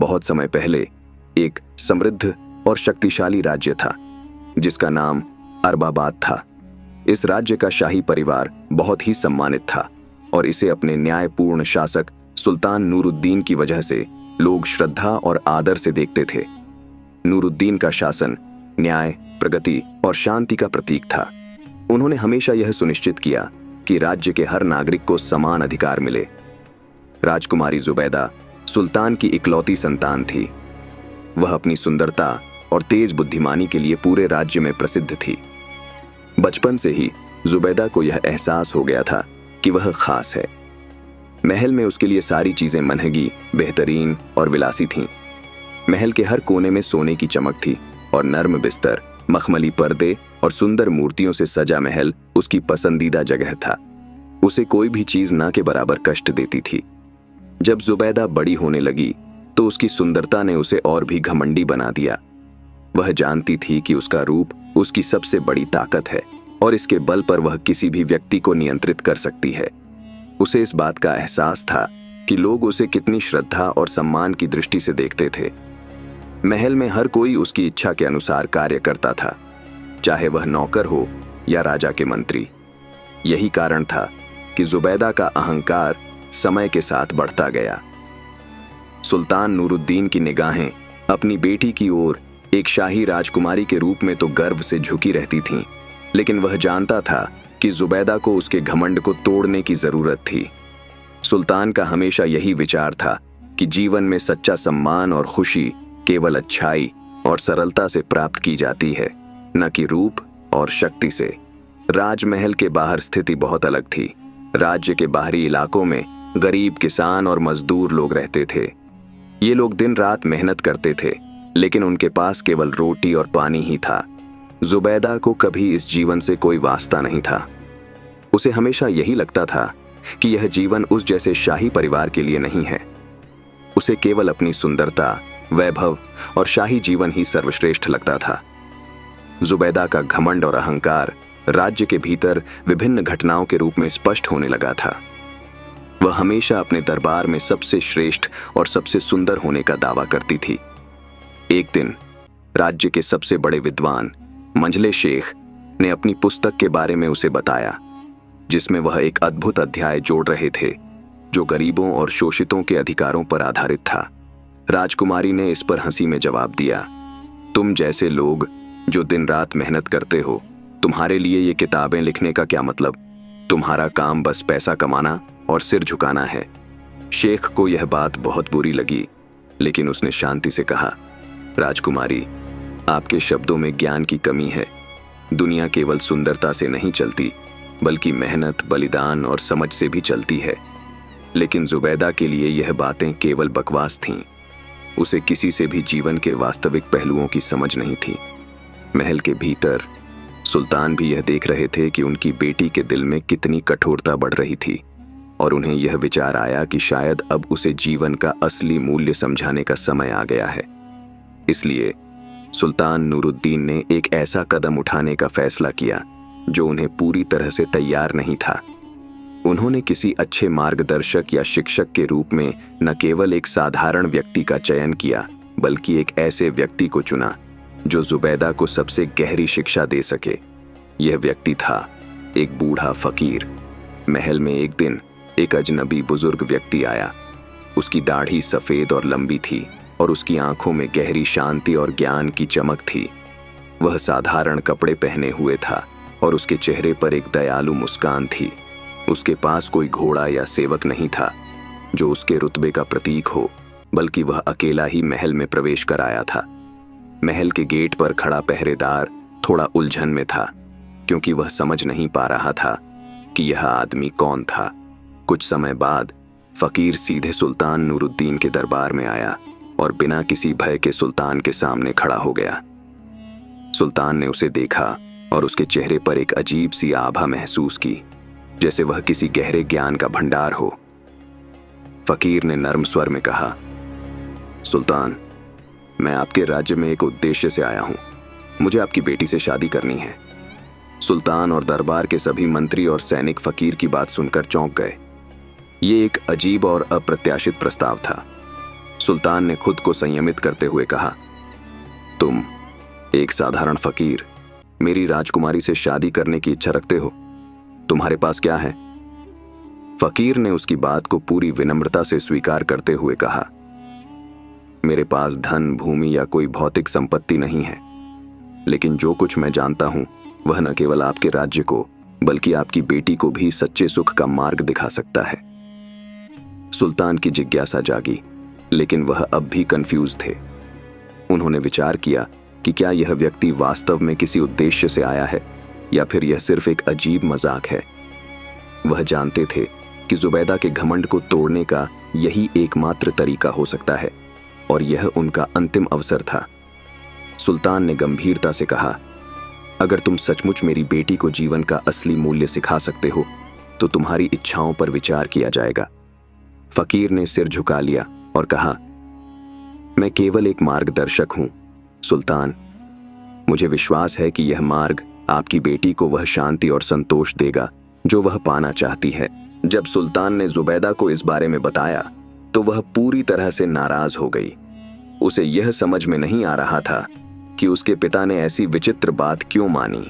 बहुत समय पहले एक समृद्ध और शक्तिशाली राज्य था जिसका नाम अरबाबाद था। इस राज्य का शाही परिवार बहुत ही सम्मानित था और इसे अपने न्यायपूर्ण शासक सुल्तान नूरुद्दीन की वजह से लोग श्रद्धा और आदर से देखते थे। नूरुद्दीन का शासन न्याय, प्रगति और शांति का प्रतीक था। उन्होंने हमेशा यह सुनिश्चित किया कि राज्य के हर नागरिक को समान अधिकार मिले। राजकुमारी जुबैदा सुल्तान की इकलौती संतान थी। वह अपनी सुंदरता और तेज बुद्धिमानी के लिए पूरे राज्य में प्रसिद्ध थी। बचपन से ही जुबैदा को यह एहसास हो गया था कि वह खास है। महल में उसके लिए सारी चीजें मनहगी, बेहतरीन और विलासी थीं। महल के हर कोने में सोने की चमक थी और नर्म बिस्तर, मखमली पर्दे और सुंदर मूर्तियों से सजा महल उसकी पसंदीदा जगह था। उसे कोई भी चीज ना के बराबर कष्ट देती थी। जब जुबैदा बड़ी होने लगी तो उसकी सुंदरता ने उसे और भी घमंडी बना दिया। वह जानती थी कि उसका रूप उसकी सबसे बड़ी ताकत है और इसके बल पर वह किसी भी व्यक्ति को नियंत्रित कर सकती है। उसे इस बात का एहसास था कि लोग उसे कितनी श्रद्धा और सम्मान की दृष्टि से देखते थे। महल में हर कोई उसकी इच्छा के अनुसार कार्य करता था, चाहे वह नौकर हो या राजा के मंत्री। यही कारण था कि जुबैदा का अहंकार समय के साथ बढ़ता गया। सुल्तान नूरुद्दीन की निगाहें अपनी बेटी की ओर एक शाही राजकुमारी के रूप में तो गर्व से झुकी रहती थीं, लेकिन वह जानता था कि जुबैदा को उसके घमंड को तोड़ने की जरूरत थी। सुल्तान का हमेशा यही विचार था कि जीवन में सच्चा सम्मान और खुशी केवल अच्छाई और सरलता से प्राप्त की जाती है, न कि रूप और शक्ति से। राजमहल के बाहर स्थिति बहुत अलग थी। राज्य के बाहरी इलाकों में गरीब किसान और मजदूर लोग रहते थे। ये लोग दिन रात मेहनत करते थे, लेकिन उनके पास केवल रोटी और पानी ही था। जुबैदा को कभी इस जीवन से कोई वास्ता नहीं था। उसे हमेशा यही लगता था कि यह जीवन उस जैसे शाही परिवार के लिए नहीं है। उसे केवल अपनी सुंदरता, वैभव और शाही जीवन ही सर्वश्रेष्ठ लगता था। जुबैदा का घमंड और अहंकार राज्य के भीतर विभिन्न घटनाओं के रूप में स्पष्ट होने लगा था। वह हमेशा अपने दरबार में सबसे श्रेष्ठ और सबसे सुंदर होने का दावा करती थी। एक दिन राज्य के सबसे बड़े विद्वान मंझले शेख ने अपनी पुस्तक के बारे में उसे बताया, जिसमें वह एक अद्भुत अध्याय जोड़ रहे थे जो गरीबों और शोषितों के अधिकारों पर आधारित था। राजकुमारी ने इस पर हंसी में जवाब दिया, तुम जैसे लोग जो दिन रात मेहनत करते हो, तुम्हारे लिए ये किताबें लिखने का क्या मतलब? तुम्हारा काम बस पैसा कमाना और सिर झुकाना है। शेख को यह बात बहुत बुरी लगी, लेकिन उसने शांति से कहा, राजकुमारी, आपके शब्दों में ज्ञान की कमी है। दुनिया केवल सुंदरता से नहीं चलती, बल्कि मेहनत, बलिदान और समझ से भी चलती है। लेकिन जुबैदा के लिए यह बातें केवल बकवास थीं। उसे किसी से भी जीवन के वास्तविक पहलुओं की समझ नहीं थी। महल के भीतर सुल्तान भी यह देख रहे थे कि उनकी बेटी के दिल में कितनी कठोरता बढ़ रही थी, और उन्हें यह विचार आया कि शायद अब उसे जीवन का असली मूल्य समझाने का समय आ गया है। इसलिए सुल्तान नूरुद्दीन ने एक ऐसा कदम उठाने का फैसला किया जो उन्हें पूरी तरह से तैयार नहीं था। उन्होंने किसी अच्छे मार्गदर्शक या शिक्षक के रूप में न केवल एक साधारण व्यक्ति का चयन किया, बल्कि एक ऐसे व्यक्ति को चुना जो जुबैदा को सबसे गहरी शिक्षा दे सके। यह व्यक्ति था एक बूढ़ा फकीर। महल में एक दिन एक अजनबी बुजुर्ग व्यक्ति आया। उसकी दाढ़ी सफेद और लंबी थी और उसकी आंखों में गहरी शांति और ज्ञान की चमक थी। वह साधारण कपड़े पहने हुए था और उसके चेहरे पर एक दयालु मुस्कान थी। उसके पास कोई घोड़ा या सेवक नहीं था जो उसके रुतबे का प्रतीक हो, बल्कि वह अकेला ही महल में प्रवेश कर आया था। महल के गेट पर खड़ा पहरेदार थोड़ा उलझन में था, क्योंकि वह समझ नहीं पा रहा था कि यह आदमी कौन था। कुछ समय बाद फकीर सीधे सुल्तान नूरुद्दीन के दरबार में आया और बिना किसी भय के सुल्तान के सामने खड़ा हो गया। सुल्तान ने उसे देखा और उसके चेहरे पर एक अजीब सी आभा महसूस की, जैसे वह किसी गहरे ज्ञान का भंडार हो। फकीर ने नर्म स्वर में कहा, सुल्तान, मैं आपके राज्य में एक उद्देश्य से आया हूं। मुझे आपकी बेटी से शादी करनी है। सुल्तान और दरबार के सभी मंत्री और सैनिक फकीर की बात सुनकर चौंक गए। ये एक अजीब और अप्रत्याशित प्रस्ताव था। सुल्तान ने खुद को संयमित करते हुए कहा, तुम एक साधारण फकीर मेरी राजकुमारी से शादी करने की इच्छा रखते हो। तुम्हारे पास क्या है? फकीर ने उसकी बात को पूरी विनम्रता से स्वीकार करते हुए कहा, मेरे पास धन, भूमि या कोई भौतिक संपत्ति नहीं है, लेकिन जो कुछ मैं जानता हूं वह न केवल आपके राज्य को बल्कि आपकी बेटी को भी सच्चे सुख का मार्ग दिखा सकता है। सुल्तान की जिज्ञासा जागी, लेकिन वह अब भी कंफ्यूज थे। उन्होंने विचार किया कि क्या यह व्यक्ति वास्तव में किसी उद्देश्य से आया है या फिर यह सिर्फ एक अजीब मजाक है। वह जानते थे कि जुबैदा के घमंड को तोड़ने का यही एकमात्र तरीका हो सकता है और यह उनका अंतिम अवसर था। सुल्तान ने गंभीरता से कहा, अगर तुम सचमुच मेरी बेटी को जीवन का असली मूल्य सिखा सकते हो तो तुम्हारी इच्छाओं पर विचार किया जाएगा। फकीर ने सिर झुका लिया और कहा, मैं केवल एक मार्गदर्शक हूं सुल्तान। मुझे विश्वास है कि यह मार्ग आपकी बेटी को वह शांति और संतोष देगा जो वह पाना चाहती है। जब सुल्तान ने जुबैदा को इस बारे में बताया तो वह पूरी तरह से नाराज हो गई। उसे यह समझ में नहीं आ रहा था कि उसके पिता ने ऐसी विचित्र बात क्यों मानी।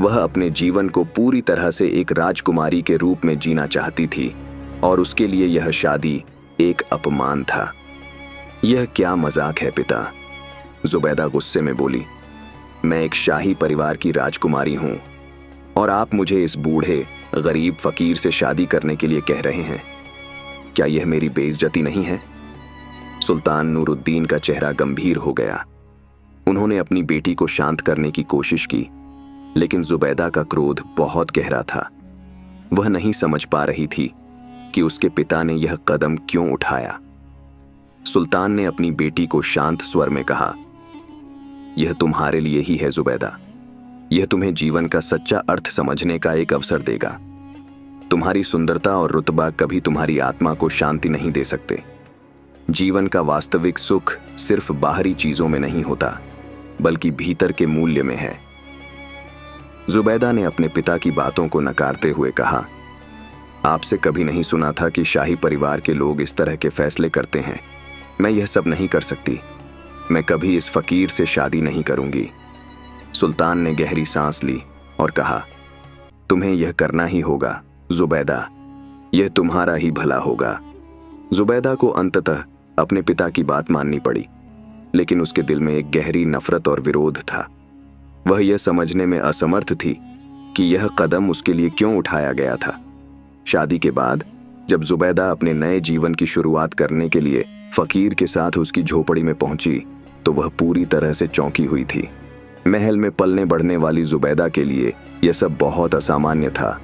वह अपने जीवन को पूरी तरह से एक राजकुमारी के रूप में जीना चाहती थी और उसके लिए यह शादी एक अपमान था। यह क्या मजाक है पिता? जुबैदा गुस्से में बोली, मैं एक शाही परिवार की राजकुमारी हूं और आप मुझे इस बूढ़े गरीब फकीर से शादी करने के लिए कह रहे हैं। क्या यह मेरी बेइज्जती नहीं है? सुल्तान नूरुद्दीन का चेहरा गंभीर हो गया। उन्होंने अपनी बेटी को शांत करने की कोशिश की, लेकिन जुबैदा का क्रोध बहुत गहरा था। वह नहीं समझ पा रही थी कि उसके पिता ने यह कदम क्यों उठाया। सुल्तान ने अपनी बेटी को शांत स्वर में कहा, यह तुम्हारे लिए ही है जुबैदा। यह तुम्हें जीवन का सच्चा अर्थ समझने का एक अवसर देगा। तुम्हारी सुंदरता और रुतबा कभी तुम्हारी आत्मा को शांति नहीं दे सकते। जीवन का वास्तविक सुख सिर्फ बाहरी चीजों में नहीं होता, बल्कि भीतर के मूल्य में है। जुबैदा ने अपने पिता की बातों को नकारते हुए कहा, आपसे कभी नहीं सुना था कि शाही परिवार के लोग इस तरह के फैसले करते हैं। मैं यह सब नहीं कर सकती। मैं कभी इस फकीर से शादी नहीं करूंगी। सुल्तान ने गहरी सांस ली और कहा, तुम्हें यह करना ही होगा जुबैदा, यह तुम्हारा ही भला होगा। जुबैदा को अंततः अपने पिता की बात माननी पड़ी, लेकिन उसके दिल में एक गहरी नफरत और विरोध था। वह यह समझने में असमर्थ थी कि यह कदम उसके लिए क्यों उठाया गया था। शादी के बाद जब जुबैदा अपने नए जीवन की शुरुआत करने के लिए फकीर के साथ उसकी झोपड़ी में पहुंची तो वह पूरी तरह से चौंकी हुई थी। महल में पलने बढ़ने वाली जुबैदा के लिए यह सब बहुत असामान्य था।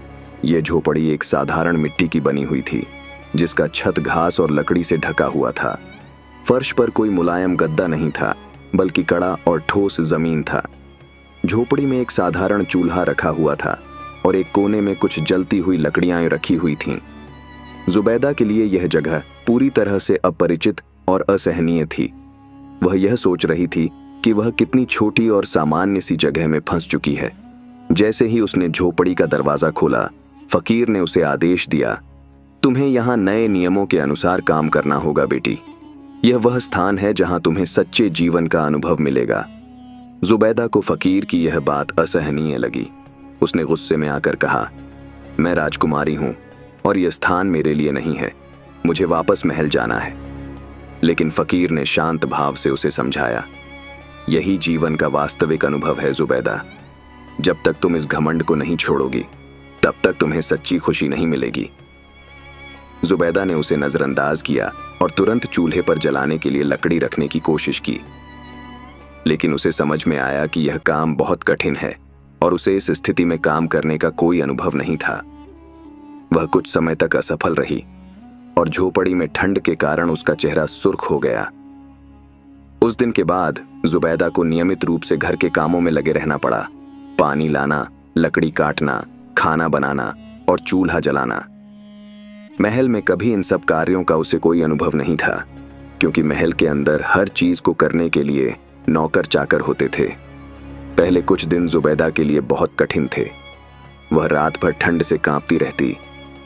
यह झोपड़ी एक साधारण मिट्टी की बनी हुई थी, जिसका छत घास और लकड़ी से ढका हुआ था। फर्श पर कोई मुलायम गद्दा नहीं था, बल्कि कड़ा और ठोस जमीन था। झोपड़ी में एक साधारण चूल्हा रखा हुआ था और एक कोने में कुछ जलती हुई लकड़ियां रखी हुई थीं। जुबैदा के लिए यह जगह पूरी तरह से अपरिचित और असहनीय थी। वह यह सोच रही थी कि वह कितनी छोटी और सामान्य सी जगह में फंस चुकी है। जैसे ही उसने झोपड़ी का दरवाजा खोला, फकीर ने उसे आदेश दिया, तुम्हें यहाँ नए नियमों के अनुसार काम करना होगा बेटी। यह वह स्थान है जहाँ तुम्हें सच्चे जीवन का अनुभव मिलेगा। जुबैदा को फकीर की यह बात असहनीय लगी। उसने गुस्से में आकर कहा, मैं राजकुमारी हूँ और यह स्थान मेरे लिए नहीं है। मुझे वापस महल जाना है। लेकिन फकीर ने शांत भाव से उसे समझाया, यही जीवन का वास्तविक अनुभव है जुबैदा। जब तक तुम इस घमंड को नहीं छोड़ोगी, तब तक तुम्हें सच्ची खुशी नहीं मिलेगी। जुबैदा ने उसे नजरअंदाज किया और तुरंत चूल्हे पर जलाने के लिए लकड़ी रखने की कोशिश की, लेकिन उसे समझ में आया कि यह काम बहुत कठिन है और उसे इस स्थिति में काम करने का कोई अनुभव नहीं था। वह कुछ समय तक असफल रही और झोपड़ी में ठंड के कारण उसका चेहरा सुर्ख हो गया। उस दिन के बाद जुबैदा को नियमित रूप से घर के कामों में लगे रहना पड़ा। पानी लाना, लकड़ी काटना, खाना बनाना और चूल्हा जलाना। महल में कभी इन सब कार्यों का उसे कोई अनुभव नहीं था, क्योंकि महल के अंदर हर चीज को करने के लिए नौकर चाकर होते थे। पहले कुछ दिन जुबैदा के लिए बहुत कठिन थे। वह रात भर ठंड से कांपती रहती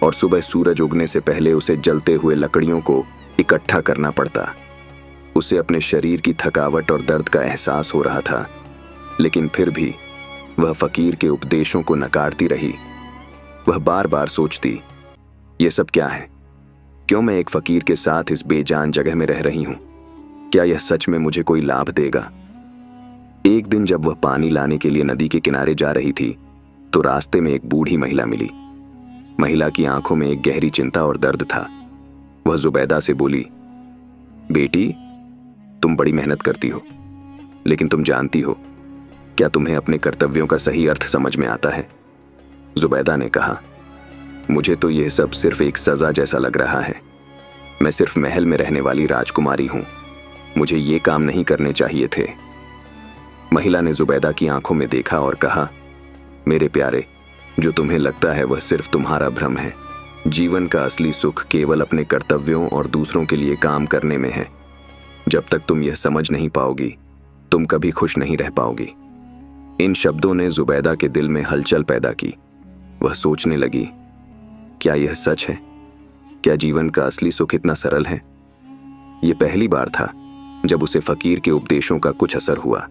और सुबह सूरज उगने से पहले उसे जलते हुए लकड़ियों को इकट्ठा करना पड़ता। उसे अपने शरीर की थकावट और दर्द का एहसास हो रहा था, लेकिन फिर भी वह फकीर के उपदेशों को नकारती रही। वह बार बार सोचती, ये सब क्या है? क्यों मैं एक फकीर के साथ इस बेजान जगह में रह रही हूं? क्या यह सच में मुझे कोई लाभ देगा? एक दिन जब वह पानी लाने के लिए नदी के किनारे जा रही थी, तो रास्ते में एक बूढ़ी महिला मिली। महिला की आंखों में एक गहरी चिंता और दर्द था। वह जुबैदा से बोली, बेटी, तुम बड़ी मेहनत करती हो, लेकिन तुम जानती हो, क्या तुम्हें अपने कर्तव्यों का सही अर्थ समझ में आता है? जुबैदा ने कहा, मुझे तो यह सब सिर्फ एक सजा जैसा लग रहा है। मैं सिर्फ महल में रहने वाली राजकुमारी हूं। मुझे ये काम नहीं करने चाहिए थे। महिला ने जुबैदा की आंखों में देखा और कहा, मेरे प्यारे, जो तुम्हें लगता है वह सिर्फ तुम्हारा भ्रम है। जीवन का असली सुख केवल अपने कर्तव्यों और दूसरों के लिए काम करने में है। जब तक तुम यह समझ नहीं पाओगी, तुम कभी खुश नहीं रह पाओगी। इन शब्दों ने जुबैदा के दिल में हलचल पैदा की। वह सोचने लगी, क्या यह सच है? क्या जीवन का असली सुख इतना सरल है? यह पहली बार था जब उसे फकीर के उपदेशों का कुछ असर हुआ।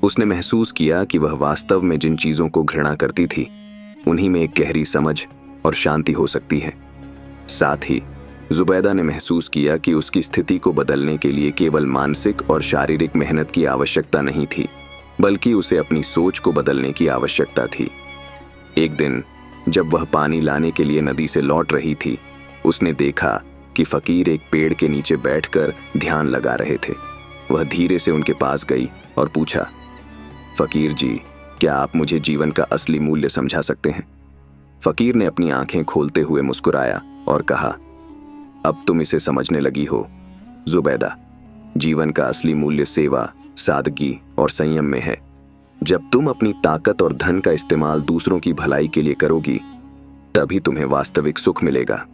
उसने महसूस किया कि वह वास्तव में जिन चीजों को घृणा करती थी, उन्हीं में एक गहरी समझ और शांति हो सकती है। साथ ही जुबैदा ने महसूस किया कि उसकी स्थिति को बदलने के लिए केवल मानसिक और शारीरिक मेहनत की आवश्यकता नहीं थी, बल्कि उसे अपनी सोच को बदलने की आवश्यकता थी। एक दिन जब वह पानी लाने के लिए नदी से लौट रही थी, उसने देखा कि फकीर एक पेड़ के नीचे बैठकर ध्यान लगा रहे थे। वह धीरे से उनके पास गई और पूछा, फकीर जी, क्या आप मुझे जीवन का असली मूल्य समझा सकते हैं? फकीर ने अपनी आंखें खोलते हुए मुस्कुराया और कहा, अब तुम इसे समझने लगी हो जुबैदा। जीवन का असली मूल्य सेवा, सादगी और संयम में है। जब तुम अपनी ताकत और धन का इस्तेमाल दूसरों की भलाई के लिए करोगी, तभी तुम्हें वास्तविक सुख मिलेगा।